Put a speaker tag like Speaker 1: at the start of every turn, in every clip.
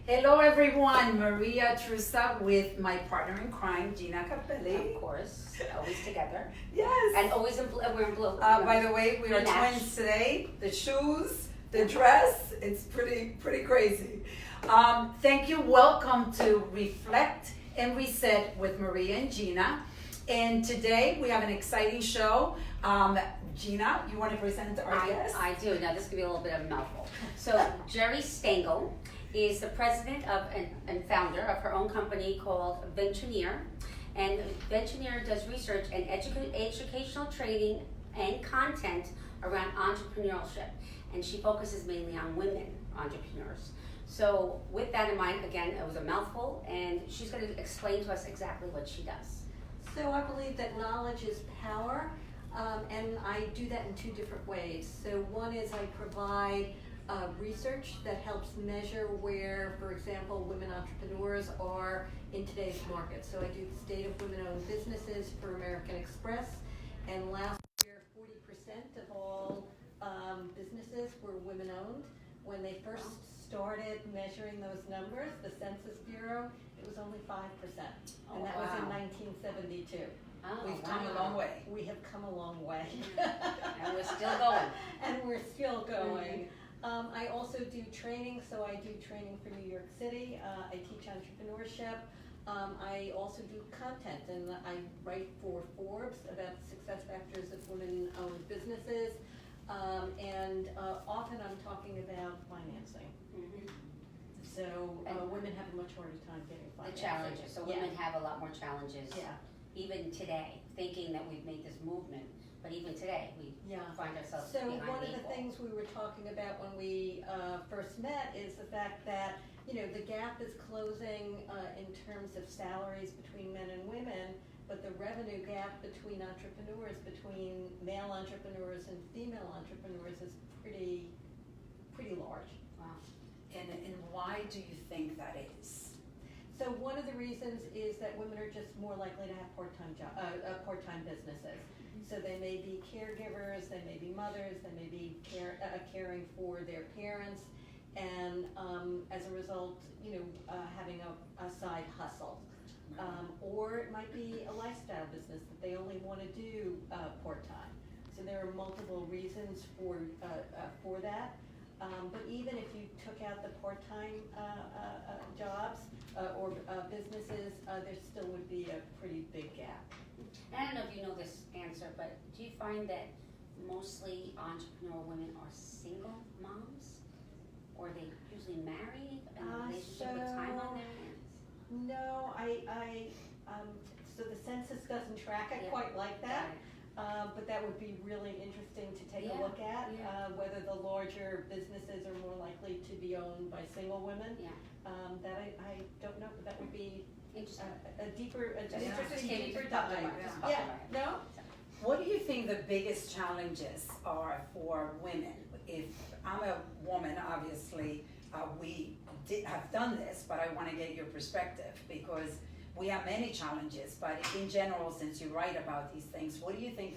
Speaker 1: Hello everyone, Maria Trusa with my partner in crime, Gina Capelli.
Speaker 2: Of course, always together.
Speaker 1: Yes.
Speaker 2: And always in blue, we're in blue.
Speaker 1: By the way, we are twins today. The shoes, the dress, it's pretty crazy. Thank you. Welcome to Reflect and Reset with Maria and Gina. And today we have an exciting show. Gina, you want to present our guest?
Speaker 2: I do. Now this could be a little bit of a mouthful. So Geri Stengel is the president of and founder of her own company called Ventureneer. And Ventureneer does research and educational training and content around entrepreneurship. And she focuses mainly on women entrepreneurs. So with that in mind, again, it was a mouthful, and she's going to explain to us exactly what she does.
Speaker 3: So I believe that knowledge is power, and I do that in two different ways. So one is I provide research that helps measure where, for example, women entrepreneurs are in today's market. So I do the state of women-owned businesses for American Express, and last year 40% of all businesses were women-owned. When they first started measuring those numbers, the Census Bureau, it was only 5%, and that was in 1972.
Speaker 1: We've come a long way.
Speaker 3: We have come a long way.
Speaker 2: And we're still going.
Speaker 3: And we're still going. I also do training, so I do training for New York City. I teach entrepreneurship. I also do content, and I write for Forbes about success factors of women-owned businesses. And often I'm talking about financing. So women have a much harder time getting financing.
Speaker 2: The challenges. So women have a lot more challenges.
Speaker 3: Yeah.
Speaker 2: Even today, thinking that we've made this movement, but even today we find ourselves behind the
Speaker 3: one of the
Speaker 2: eight ball.
Speaker 3: things we were talking about when we first met is the fact that the gap is closing in terms of salaries between men and women, but the revenue gap between entrepreneurs, between male entrepreneurs and female entrepreneurs, is pretty large.
Speaker 2: Wow.
Speaker 1: And why do you think that is?
Speaker 3: So one of the reasons is that women are just more likely to have part-time businesses. So they may be caregivers, they may be mothers, they may be caring for their parents, and as a result, having a side hustle. Or it might be a lifestyle business that they only want to do part-time. So there are multiple reasons for that. But even if you took out the part-time jobs or businesses, there still would be a pretty big gap.
Speaker 2: I don't know if you know this answer, but do you find that mostly entrepreneur women are single moms? Or are they usually married in a relationship with time on their hands?
Speaker 3: No, so the census doesn't track it quite like that. But that would be really interesting to take a look at, whether the larger businesses are more likely to be owned by single women. That I don't know, but that would be a deeper dive. No?
Speaker 1: What do you think the biggest challenges are for women? If I'm a woman, obviously, we have done this, but I want to get your perspective because we have many challenges, but in general, since you write about these things, what do you think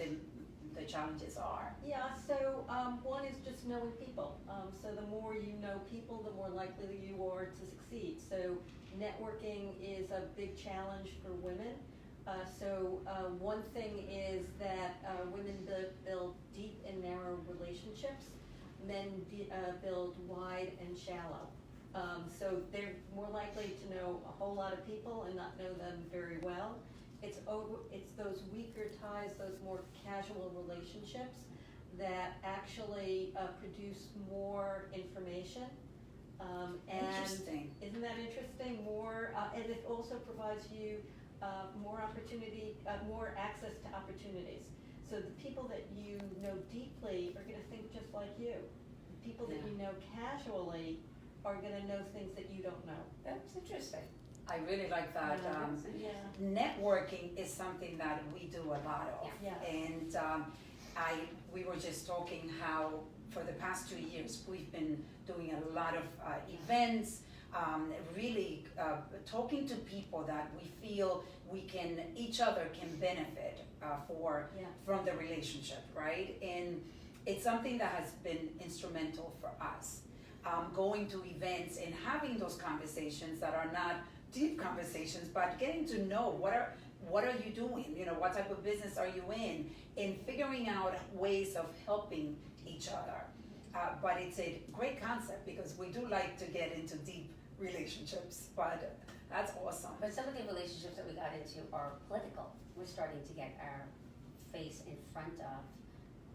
Speaker 1: the challenges are?
Speaker 3: Yeah, so one is just knowing people. So the more you know people, the more likely you are to succeed. So networking is a big challenge for women. So one thing is that women build deep and narrow relationships. Men build wide and shallow. So they're more likely to know a whole lot of people and not know them very well. It's those weaker ties, those more casual relationships that actually produce more information.
Speaker 1: Interesting.
Speaker 3: Isn't that interesting? And it also provides you more opportunity, more access to opportunities. So the people that you know deeply are going to think just like you. The people that you know casually are going to know things that you don't know.
Speaker 2: That's interesting.
Speaker 1: I really like that. Networking is something that we do a lot of. And we were just talking how for the past 2 years we've been doing a lot of events, really talking to people that we feel each other can benefit from the relationship, right? And it's something that has been instrumental for us. going to events and having those conversations that are not deep conversations, but getting to know what are you doing, what type of business are you in, and figuring out ways of helping each other. But it's a great concept because we do like to get into deep relationships, but that's awesome.
Speaker 2: But some of the relationships that we got into are political. We're starting to get our face in front of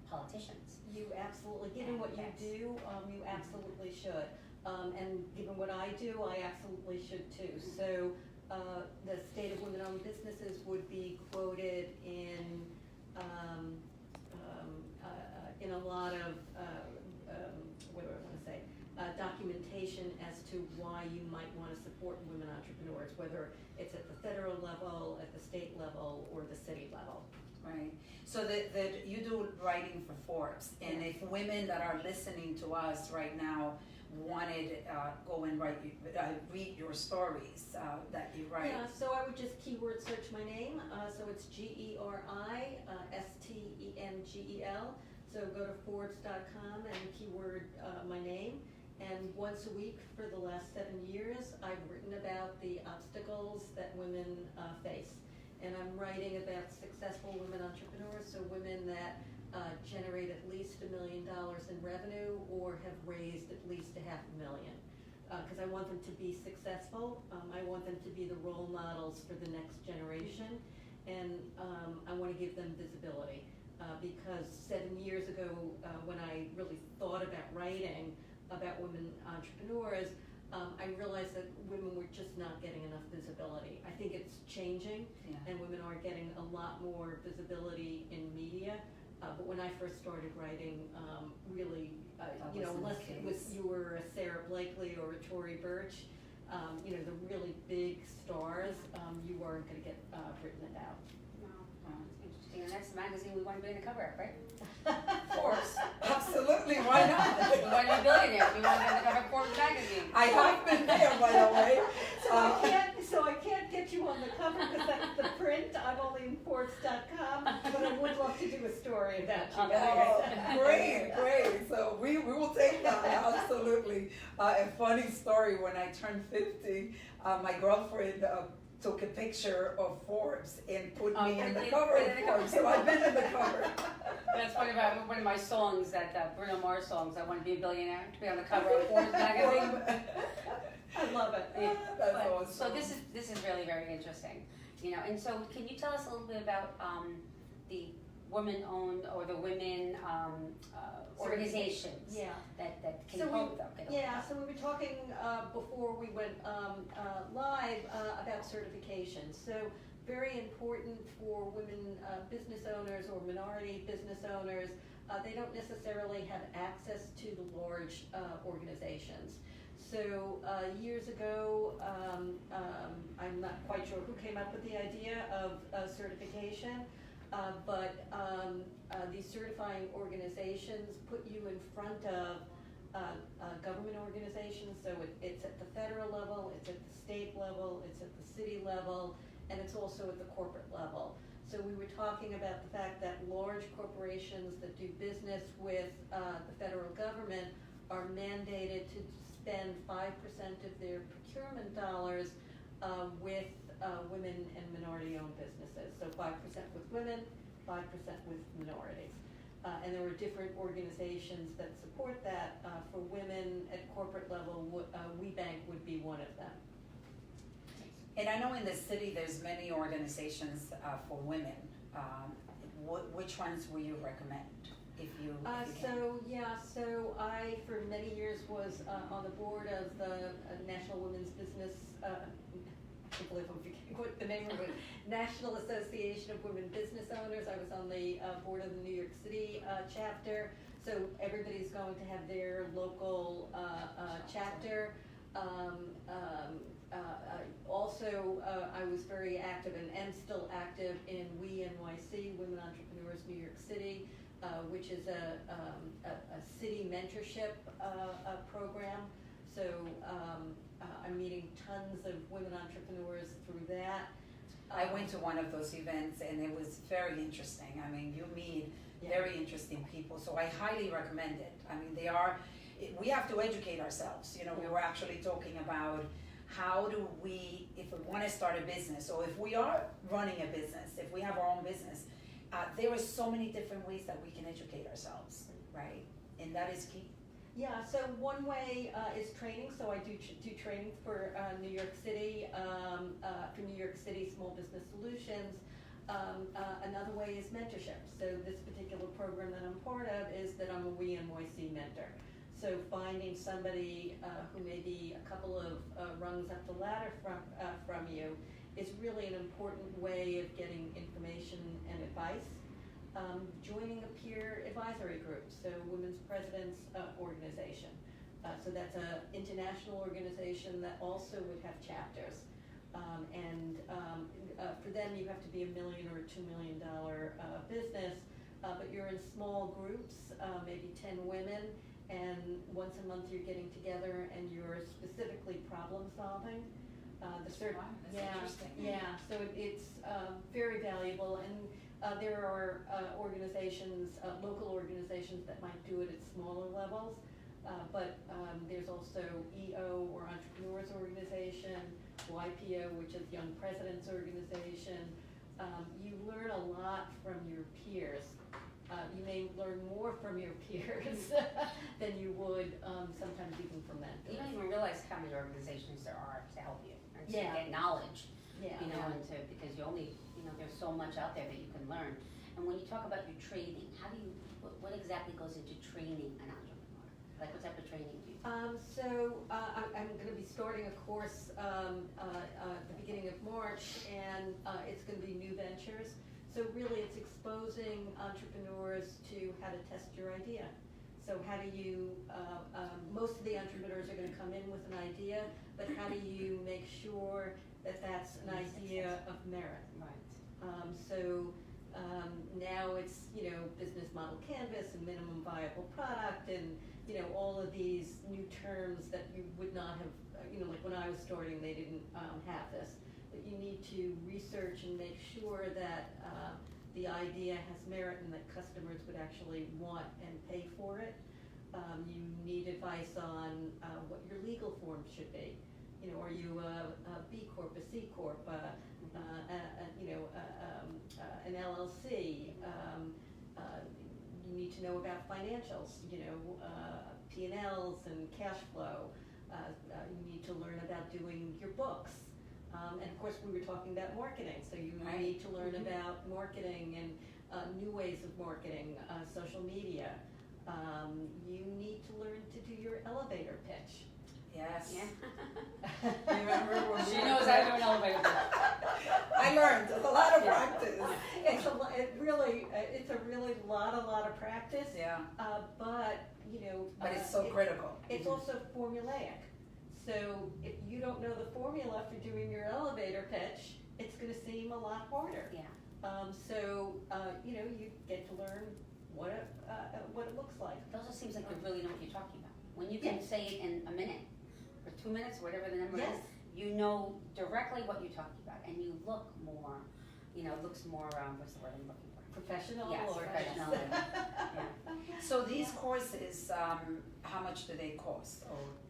Speaker 2: politicians.
Speaker 3: You absolutely, given what you do, you absolutely should. And given what I do, I absolutely should too. So the state of women-owned businesses would be quoted in a lot of what do I want to say? Documentation as to why you might want to support women entrepreneurs, whether it's at the federal level, at the state level, or the city level.
Speaker 1: Right. So that you do writing for Forbes, and if women that are listening to us right now wanted go and read your stories that you write.
Speaker 3: Yeah. So I would just keyword search my name. So it's GeriStengel. So go to Forbes.com and keyword my name. And once a week for the last 7 years, I've written about the obstacles that women face. And I'm writing about successful women entrepreneurs, so women that generate at least $1 million in revenue or have raised at least $500,000. Because I want them to be successful. I want them to be the role models for the next generation. And I want to give them visibility. Because 7 years ago, when I really thought about writing about women entrepreneurs, I realized that women were just not getting enough visibility. I think it's changing, and women are getting a lot more visibility in media. But when I first started writing, really, unless it was you were a Sarah Blakely or a Tory Burch, the really big stars, you weren't going to get written about.
Speaker 2: And that's the magazine we want to be in the cover of, right?
Speaker 1: Forbes. Absolutely, why not?
Speaker 2: We want to be billionaires. We want to be in the cover of Forbes Magazine.
Speaker 1: I have been there, by the way.
Speaker 3: So I can't get you on the cover because that's the print. I'm only in Forbes.com, but I would love to do a story about you guys.
Speaker 1: Oh, great. So we will take that, absolutely. A funny story, when I turned 50, my girlfriend took a picture of Forbes and put me in the cover of Forbes, so I've been in the cover.
Speaker 2: That's funny about one of my songs, that Bruno Mars songs, I Want to Be a Billionaire, to be on the cover of Forbes magazine.
Speaker 3: I love it.
Speaker 2: Yeah.
Speaker 1: That's awesome.
Speaker 2: So this is really very interesting, and so can you tell us a little bit about the women-owned or the women organizations that can help them?
Speaker 3: So we were talking before we went live about certification. So very important for women business owners or minority business owners. They don't necessarily have access to the large organizations. So years ago, I'm not quite sure who came up with the idea of certification, but these certifying organizations put you in front of government organizations. So it's at the federal level, it's at the state level, it's at the city level, and it's also at the corporate level. So we were talking about the fact that large corporations that do business with the federal government are mandated to spend 5% of their procurement dollars with women and minority-owned businesses. So 5% with women, 5% with minorities. And there are different organizations that support that. For women at corporate level, WeBank would be one of them.
Speaker 1: And I know in the city there's many organizations for women. Which ones will you recommend? If you
Speaker 3: So I for many years was on the board of the National Women's Business. I can't believe I'm forgetting what the name of it. National Association of Women Business Owners. I was on the board of the New York City chapter. So everybody's going to have their local chapter. Also, I was very active and am still active in WeNYC, Women Entrepreneurs New York City, which is a city mentorship program. So I'm meeting tons of women entrepreneurs through that.
Speaker 1: I went to one of those events and it was very interesting. I mean, you meet very interesting people, so I highly recommend it. I mean, we have to educate ourselves. You know, we were actually talking about how do we, if we want to start a business, or if we are running a business, if we have our own business, there are so many different ways that we can educate ourselves, right? And that is key.
Speaker 3: Yeah, so one way is training. So I do training for New York City, for New York City Small Business Solutions. Another way is mentorship. So this particular program that I'm part of is that I'm a WeNYC mentor. So finding somebody who may be a couple of rungs up the ladder from you is really an important way of getting information and advice. Joining a peer advisory group, so Women's Presidents Organization. So that's an international organization that also would have chapters. For them, you have to be $1 million or $2 million business, but you're in small groups, maybe 10 women, and once a month you're getting together and you're specifically problem solving.
Speaker 1: That's interesting.
Speaker 3: Yeah, so it's very valuable, and there are organizations, local organizations that might do it at smaller levels, but there's also EO or Entrepreneurs Organization, YPO, which is Young Presidents Organization. You learn a lot from your peers. You may learn more from your peers than you would sometimes even from mentors.
Speaker 2: You don't even realize how many organizations there are to help you and to get knowledge.
Speaker 3: Yeah.
Speaker 2: You know, and because you only, there's so much out there that you can learn. And when you talk about your training, what exactly goes into training an entrepreneur? Like, what type of training do you do?
Speaker 3: I'm going to be starting a course at the beginning of March, and it's going to be new ventures. So really, it's exposing entrepreneurs to how to test your idea. So how do you, most of the entrepreneurs are going to come in with an idea, but how do you make sure that that's an idea of merit?
Speaker 2: Right.
Speaker 3: Now it's, business model canvas and minimum viable product and, all of these new terms that you would not have, like when I was starting, they didn't have this. But you need to research and make sure that the idea has merit and that customers would actually want and pay for it. You need advice on what your legal form should be. Are you a B Corp, a C Corp, an LLC? You need to know about financials, P&Ls and cash flow. You need to learn about doing your books. And of course, we were talking about marketing, so you need to learn about marketing and new ways of marketing, social media. You need to learn to do your elevator pitch.
Speaker 1: Yes.
Speaker 2: Yeah.
Speaker 1: Remember when
Speaker 2: She knows I do an elevator pitch.
Speaker 1: I learned a lot of practice.
Speaker 3: It's a really lot of practice.
Speaker 1: Yeah.
Speaker 3: But
Speaker 1: But it's so critical.
Speaker 3: It's also formulaic. So if you don't know the formula for doing your elevator pitch, it's going to seem a lot harder.
Speaker 2: Yeah.
Speaker 3: You get to learn what it looks like.
Speaker 2: It also seems like you really know what you're talking about. When you can say it in a minute or 2 minutes, whatever the number is, you know directly what you're talking about, and you look more, looks more, what's the word I'm looking for?
Speaker 3: Professional.
Speaker 2: Yes,
Speaker 3: or
Speaker 2: professional. Yeah.
Speaker 1: So these courses, how much do they cost?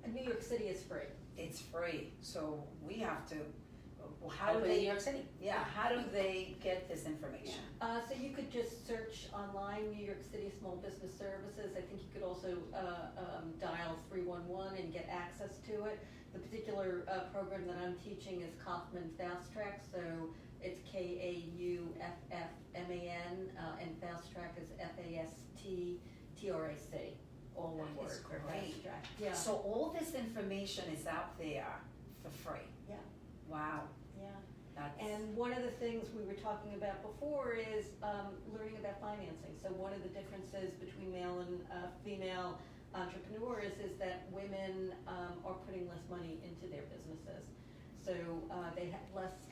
Speaker 3: New York City is free.
Speaker 1: It's free, so we have to.
Speaker 2: How do they? New York City.
Speaker 1: Yeah. How do they get this information?
Speaker 3: So you could just search online New York City Small Business Services. I think you could also dial 311 and get access to it. The particular program that I'm teaching is Kaufman Fast Track, so it's KAUFFMAN, and Fast Track is FASTTRAC, all one word for Fast Track. Yeah.
Speaker 1: So all this information is out there for free.
Speaker 3: Yeah.
Speaker 1: Wow.
Speaker 3: Yeah.
Speaker 1: That's...
Speaker 3: And one of the things we were talking about before is learning about financing. So one of the differences between male and female entrepreneurs is that women are putting less money into their businesses. So they have less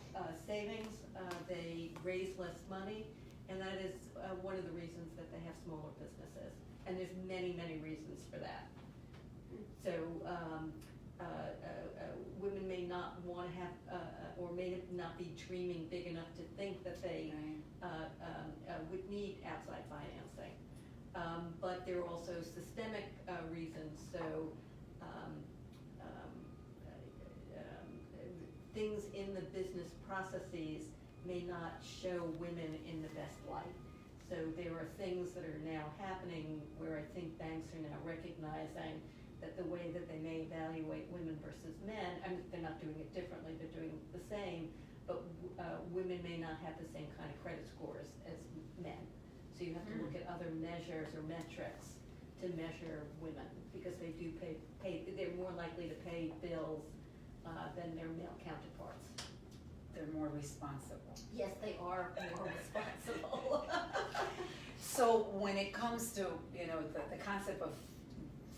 Speaker 3: savings, they raise less money, and that is one of the reasons that they have smaller businesses. And there's many, many reasons for that. So women may not want to have, or may not be dreaming big enough to think that they would need outside financing. But there are also systemic reasons. So things in the business processes may not show women in the best light. So there are things that are now happening where I think banks are now recognizing that the way that they may evaluate women versus men, I mean, they're not doing it differently, they're doing the same, but women may not have the same kind of credit scores as men. So you have to look at other measures or metrics to measure women, because they do pay they're more likely to pay bills than their male counterparts.
Speaker 1: They're more responsible.
Speaker 3: Yes, they are more responsible.
Speaker 1: So when it comes to, the concept of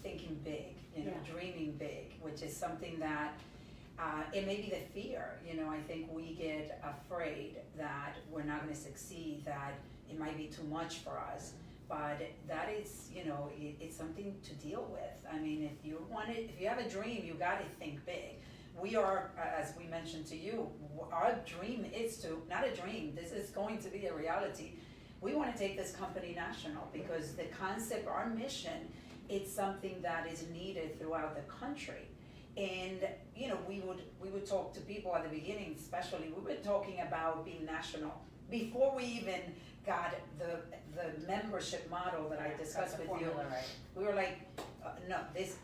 Speaker 1: thinking big, dreaming big, which is something that, it may be the fear, I think we get afraid that we're not gonna succeed, that it might be too much for us, but that is, it's something to deal with. I mean, if you have a dream, you gotta think big. We are, as we mentioned to you, our dream is not a dream, this is going to be a reality. We want to take this company national because the concept, our mission, it's something that is needed throughout the country. And, we would talk to people at the beginning, especially, we were talking about being national. Before we even got the membership model that I discussed with you,
Speaker 2: right.
Speaker 1: we were like, no, this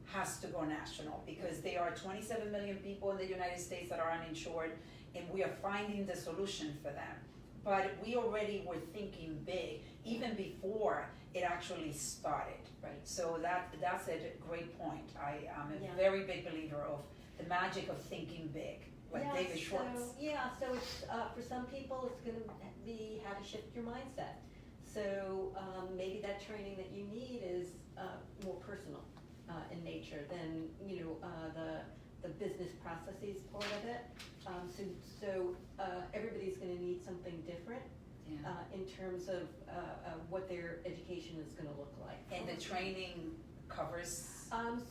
Speaker 1: has to go national because there are 27 million people in the United States that are uninsured, and we are finding the solution for them. But we already were thinking big even before it actually started.
Speaker 3: Right.
Speaker 1: So that's a great point. I am a very big believer of the magic of thinking big, like David Schwartz.
Speaker 3: So it's for some people it's going to be how to shift your mindset. So maybe that training that you need is more personal in nature than the business processes part of it. So everybody's going to need something different in terms of what their education is going to look like.
Speaker 1: And the training covers?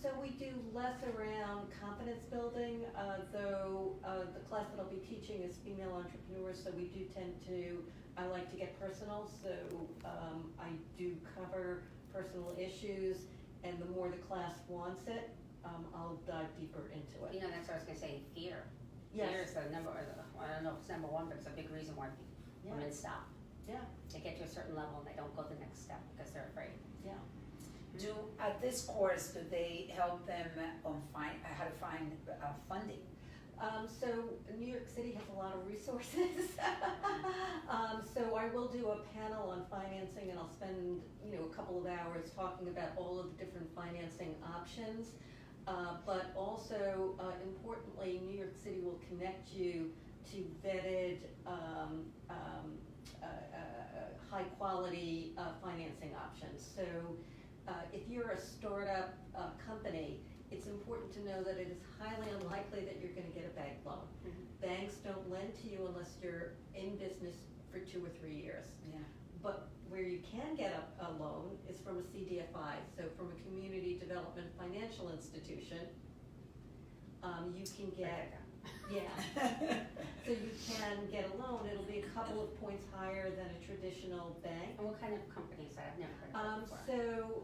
Speaker 3: So we do less around competence building, though the class that I'll be teaching is female entrepreneurs, so we do tend to, I like to get personal, so I do cover personal issues, and the more the class wants it, I'll dive deeper into it.
Speaker 2: That's what I was gonna say, fear.
Speaker 3: Yes.
Speaker 2: Fear is the number, I don't know if it's number one, but it's a big reason why women stop.
Speaker 3: Yeah.
Speaker 2: They get to a certain level and they don't go the next step because they're afraid.
Speaker 3: Yeah.
Speaker 1: At this course, do they help them on how to find funding?
Speaker 3: So New York City has a lot of resources. So I will do a panel on financing, and I'll spend a couple of hours talking about all of the different financing options. But also, importantly, New York City will connect you to vetted, high-quality financing options. So if you're a startup company, it's important to know that it is highly unlikely that you're going to get a bank loan. Banks don't lend to you unless you're in business for 2 or 3 years.
Speaker 1: Yeah.
Speaker 3: But where you can get a loan is from a CDFI, so from a community development financial institution. You can get, so you can get a loan. It'll be a couple of points higher than a traditional bank.
Speaker 2: And what kind of companies? I've never heard of before.
Speaker 3: So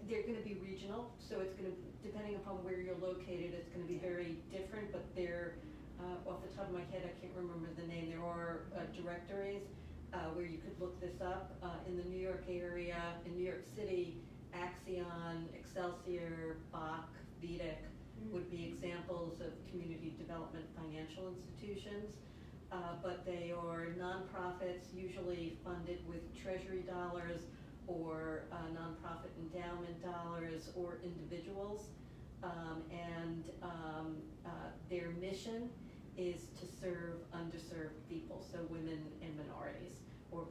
Speaker 3: they're going to be regional, so it's going to, depending upon where you're located, it's going to be very different, but they're, off the top of my head, I can't remember the name. There are directories where you could look this up. In the New York area, in New York City, Axion, Excelsior, Bach, VEDIC would be examples of community development financial institutions. But they are nonprofits, usually funded with treasury dollars or nonprofit endowment dollars or individuals. Their mission is to serve underserved people, so women and minorities, or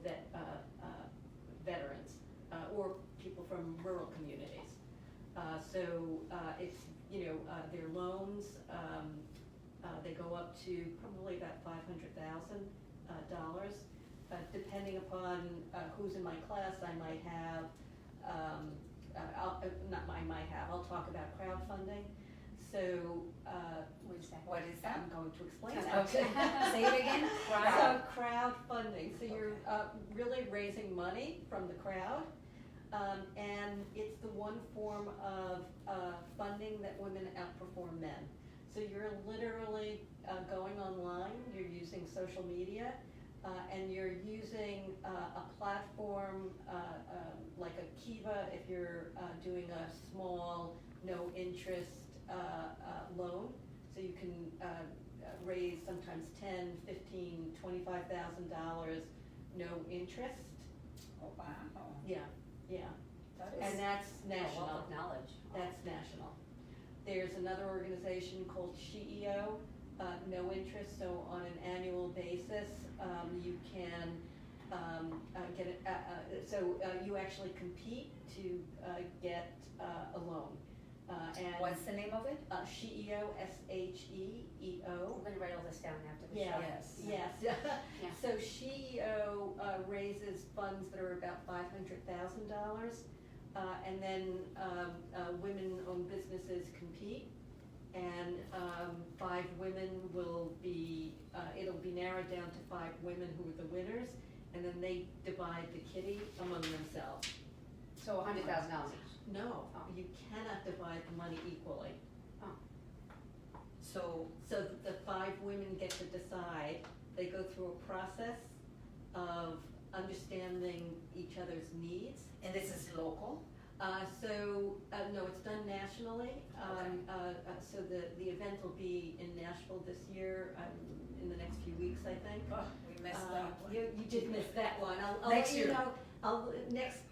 Speaker 3: veterans, or people from rural communities. It's, their loans, they go up to probably about $500,000. Depending upon who's in my class, I might have, I'll talk about crowdfunding. So
Speaker 2: is that?
Speaker 1: What is that?
Speaker 3: I'm going to explain that.
Speaker 1: Okay, say it again.
Speaker 3: So crowdfunding, so you're really raising money from the crowd, and it's the one form of funding that women outperform men. So you're literally going online, you're using social media, and you're using a platform like a Kiva if you're doing a small, no interest loan. So you can raise sometimes $10, $15, $25,000, no interest.
Speaker 1: Oh, wow.
Speaker 2: Yeah.
Speaker 1: That is,
Speaker 3: And that's
Speaker 2: A wealth
Speaker 3: national.
Speaker 2: of knowledge.
Speaker 3: That's national. There's another organization called SheEO, no interest, so on an annual basis, you can get it, you actually compete to get a loan. And
Speaker 1: what's the name of it?
Speaker 3: SheEO, SHEEO.
Speaker 2: We're gonna write all this down after the
Speaker 3: Yeah.
Speaker 2: show.
Speaker 1: Yes.
Speaker 3: Yes.
Speaker 2: Yeah.
Speaker 3: So SheEO raises funds that are about $500,000, and then women-owned businesses compete, and 5 women will be. It'll be narrowed down to 5 women who are the winners, and then they divide the kitty among themselves.
Speaker 2: So $100,000 each.
Speaker 3: No,
Speaker 2: Oh.
Speaker 3: you cannot divide the money equally.
Speaker 1: So,
Speaker 3: So the 5 women get to decide, they go through a process of understanding each other's needs.
Speaker 1: and this is local?
Speaker 3: No, it's done nationally. So the event will be in Nashville this year, in the next few weeks, I think.
Speaker 1: Oh, we missed that one.
Speaker 3: You did miss that one. I'll
Speaker 1: Next
Speaker 3: let you
Speaker 1: year.
Speaker 3: know,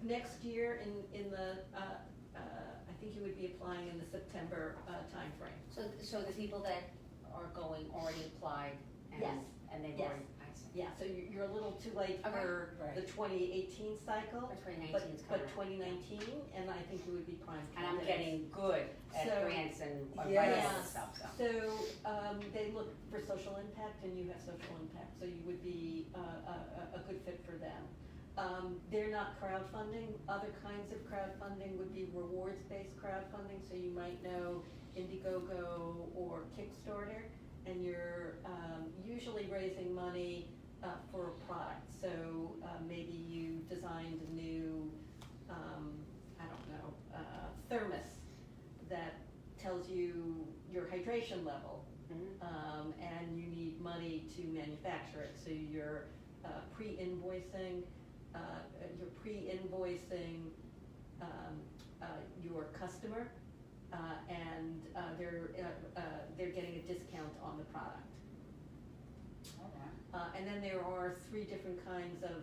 Speaker 3: next year in the, I think you would be applying in the September timeframe.
Speaker 2: So the people that are going already applied and,
Speaker 3: Yes.
Speaker 2: and they've
Speaker 3: Yes.
Speaker 2: already, I see.
Speaker 3: Yeah, so you're a little too late
Speaker 2: Okay.
Speaker 3: for
Speaker 1: Right.
Speaker 3: the 2018 cycle.
Speaker 2: But 2019
Speaker 3: But,
Speaker 2: is
Speaker 3: but
Speaker 2: coming.
Speaker 3: 2019, and I think you would be prime
Speaker 2: And I'm
Speaker 3: candidates.
Speaker 2: getting good at
Speaker 3: So-
Speaker 2: grants and
Speaker 1: Yeah.
Speaker 2: writing
Speaker 3: Yeah.
Speaker 2: and stuff, so.
Speaker 3: So, they look for social impact, and you have social impact, so you would be a good fit for them. They're not crowdfunding. Other kinds of crowdfunding would be rewards-based crowdfunding, so you might know Indiegogo or Kickstarter, and you're usually raising money for a product. So maybe you designed a new, I don't know, thermos that tells you your hydration level, and you need money to manufacture it. So you're pre-invoicing your customer, and they're getting a discount on the product. And then there are 3 different kinds of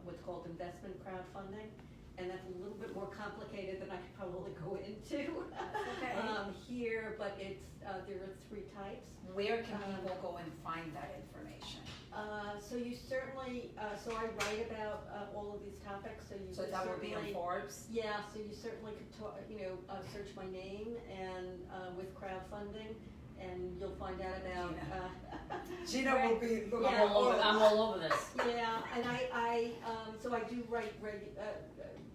Speaker 3: what's called investment crowdfunding, and that's a little bit more complicated than I could probably go into
Speaker 1: Okay.
Speaker 3: here, but it's there are 3 types.
Speaker 1: Where can people go and find that information?
Speaker 3: So you certainly, so I write about all of these topics, so you
Speaker 1: So
Speaker 3: could
Speaker 1: that would be on
Speaker 3: certainly-
Speaker 1: Forbes?
Speaker 3: Yeah, so you certainly could search my name and with crowdfunding, and you'll find out about.
Speaker 1: Gina will be looking
Speaker 3: Yeah.
Speaker 2: I'm all over this.
Speaker 3: Yeah, and so I do write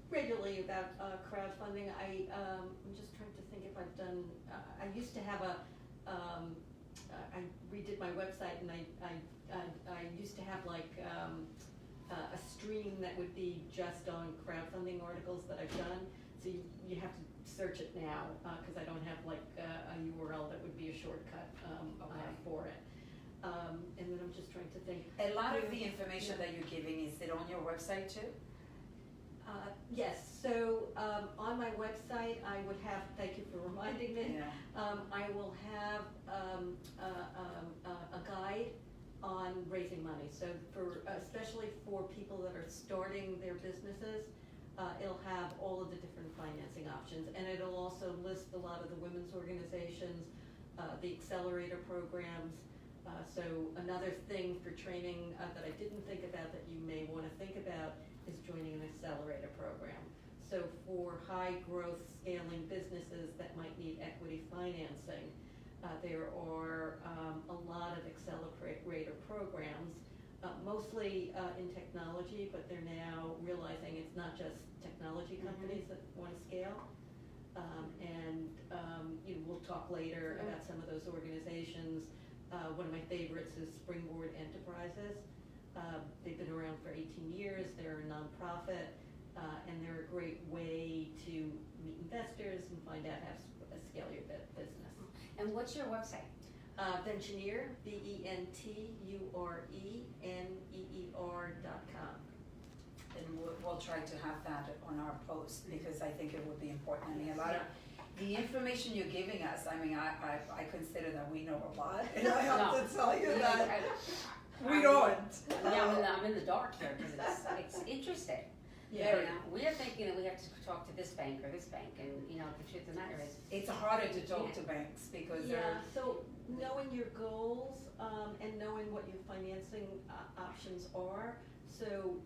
Speaker 3: regularly about crowdfunding. I'm just trying to think if I've done. I used to have I redid my website, and I used to have like a stream that would be just on crowdfunding articles that I've done. So you have to search it now because I don't have like a URL that would be a shortcut for it. And then I'm just trying to think.
Speaker 1: A lot of the information that you're giving, is it on your website too?
Speaker 3: Yes, so on my website, I would have, thank you for reminding me, I will have a guide on raising money. So especially for people that are starting their businesses, it'll have all of the different financing options, and it'll also list a lot of the women's organizations, the accelerator programs. So another thing for training that I didn't think about that you may want to think about is joining an accelerator program. So for high growth scaling businesses that might need equity financing, there are a lot of accelerator programs, mostly in technology, but they're now realizing it's not just technology companies that want to scale. We'll talk later about some of those organizations. One of my favorites is Springboard Enterprises. They've been around for 18 years. They're a nonprofit, and they're a great way to meet investors and find out how to scale your business.
Speaker 2: And what's your website?
Speaker 3: Ventureneer, VentureNeer.com.
Speaker 1: And we'll try to have that on our post because I think it would be important. I mean, a lot of the information you're giving us, I mean, I consider that we know a lot, and I have to tell you that we don't.
Speaker 2: Yeah, I'm in the dark here because it's interesting.
Speaker 1: Yeah.
Speaker 2: You know, we are thinking that we have to talk to this bank or this bank, and you know, the truth of the matter is,
Speaker 1: it's harder to talk to banks because they're.
Speaker 3: So knowing your goals and knowing what your financing options are. So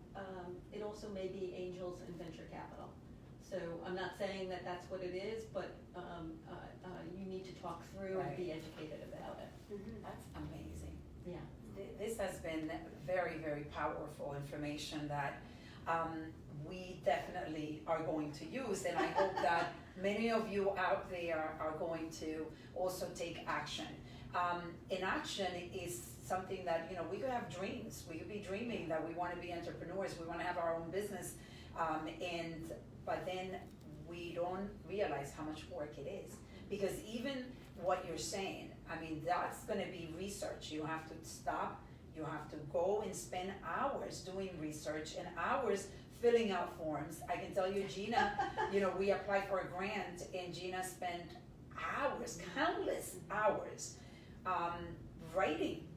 Speaker 3: it also may be angels and venture capital. So I'm not saying that that's what it is, but you need to talk through and be educated about it.
Speaker 1: That's amazing.
Speaker 3: Yeah.
Speaker 1: This has been very, very powerful information that we definitely are going to use, and I hope that many of you out there are going to also take action. And action is something that, you know, we could have dreams. We could be dreaming that we want to be entrepreneurs, we want to have our own business, but then we don't realize how much work it is. Because even what you're saying, I mean, that's going to be research. You have to stop, you have to go and spend hours doing research and hours filling out forms. I can tell you, Gina, you know, we applied for a grant and Gina spent hours, countless hours, writing,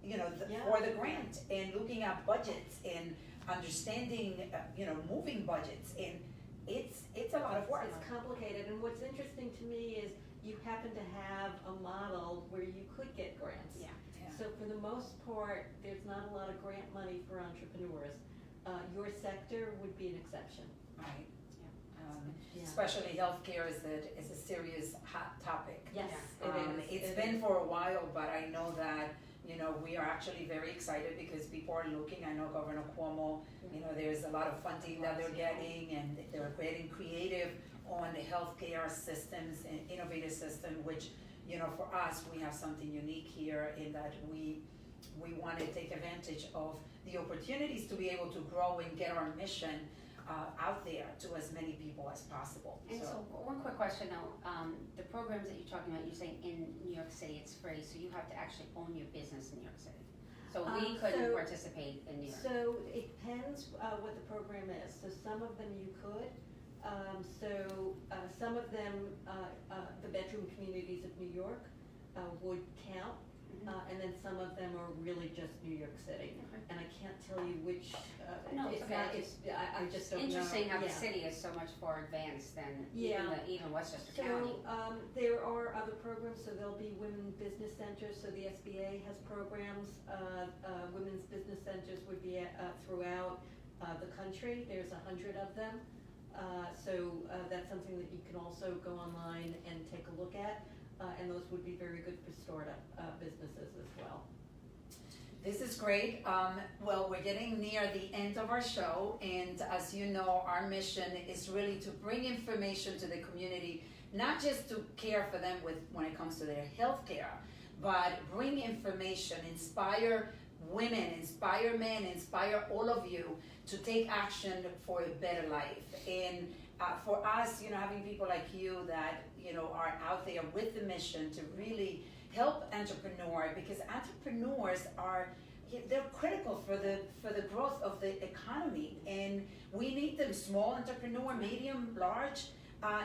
Speaker 1: you know, for the grant and looking at budgets and understanding, you know, moving budgets, and it's a lot of work.
Speaker 3: It's complicated, and what's interesting to me is you happen to have a model where you could get grants.
Speaker 2: Yeah.
Speaker 3: So for the most part, there's not a lot of grant money for entrepreneurs. Your sector would be an exception.
Speaker 1: Right. Especially healthcare is a serious hot topic.
Speaker 3: Yes,
Speaker 1: It's been for a while, but I know that, you know, we are actually very excited because people are looking. I know Governor Cuomo, you know, there's a lot of funding that they're getting, and they're getting creative on the healthcare systems and innovative system, which, you know, for us, we have something unique here in that we want to take advantage of the opportunities to be able to grow and get our mission out there to as many people as possible.
Speaker 2: And so one quick question though, the programs that you're talking about, you're saying in New York City it's free, so you have to actually own your business in New York City. So we couldn't participate in New York.
Speaker 3: So it depends what the program is. So some of them you could. Some of them, the bedroom communities of New York would count. And then some of them are really just New York City. And I can't tell you which,
Speaker 2: No, it's okay.
Speaker 3: I just don't know.
Speaker 2: Interesting how the city is so much more advanced than even Westchester County.
Speaker 3: So there are other programs, so there'll be women business centers, so the SBA has programs. Women's business centers would be throughout the country. There's 100 of them. That's something that you can also go online and take a look at. And those would be very good for startup businesses as well.
Speaker 1: This is great. Well, we're getting near the end of our show, and as you know, our mission is really to bring information to the community, not just to care for them when it comes to their health care, but bring information, inspire women, inspire men, inspire all of you to take action for a better life. And for us, you know, having people like you that, you know, are out there with the mission to really help entrepreneurs, because entrepreneurs they're critical for the growth of the economy, and we need them, small entrepreneur, medium, large,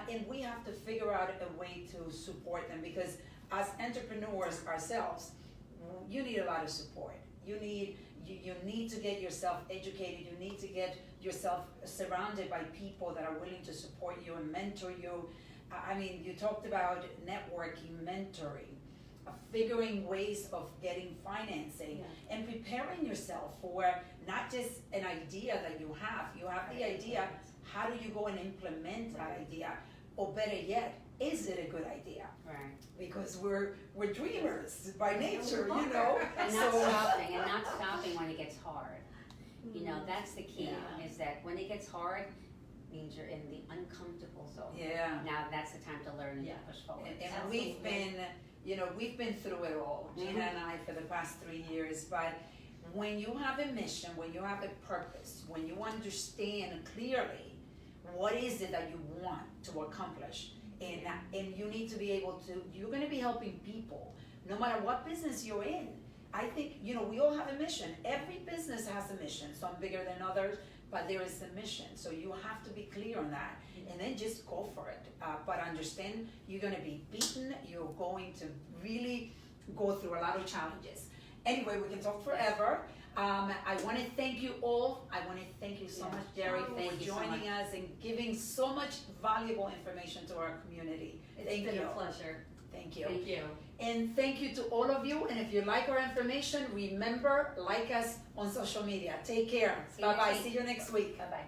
Speaker 1: and we have to figure out a way to support them, because as entrepreneurs ourselves, you need a lot of support. You need to get yourself educated. You need to get yourself surrounded by people that are willing to support you and mentor you. I mean, you talked about networking, mentoring, figuring ways of getting financing, and preparing yourself for not just an idea that you have the idea, how do you go and implement that idea? Or better yet, is it a good idea?
Speaker 2: Right.
Speaker 1: Because we're dreamers by nature, you know.
Speaker 2: And not stopping when it gets hard. You know, that's the key, is that when it gets hard, means you're in the uncomfortable zone.
Speaker 1: Yeah.
Speaker 2: Now that's the time to learn and to push forward.
Speaker 1: And we've been through it all, Gina and I, for the past 3 years. But when you have a mission, when you have a purpose, when you understand clearly what is it that you want to accomplish, and you need to be able to, you're going to be helping people, no matter what business you're in. I think, we all have a mission. Every business has a mission, some bigger than others, but there is a mission. So you have to be clear on that, and then just go for it. But understand you're going to be beaten. You're going to really go through a lot of challenges. Anyway, we can talk forever. I want to thank you all. I want to thank you so much, Geri, for joining us and giving so much valuable information to our community.
Speaker 3: It's been a pleasure.
Speaker 1: Thank you.
Speaker 2: Thank you.
Speaker 1: And thank you to all of you. And if you like our information, remember, like us on social media. Take care. Bye-bye. See you next week.
Speaker 2: Bye-bye.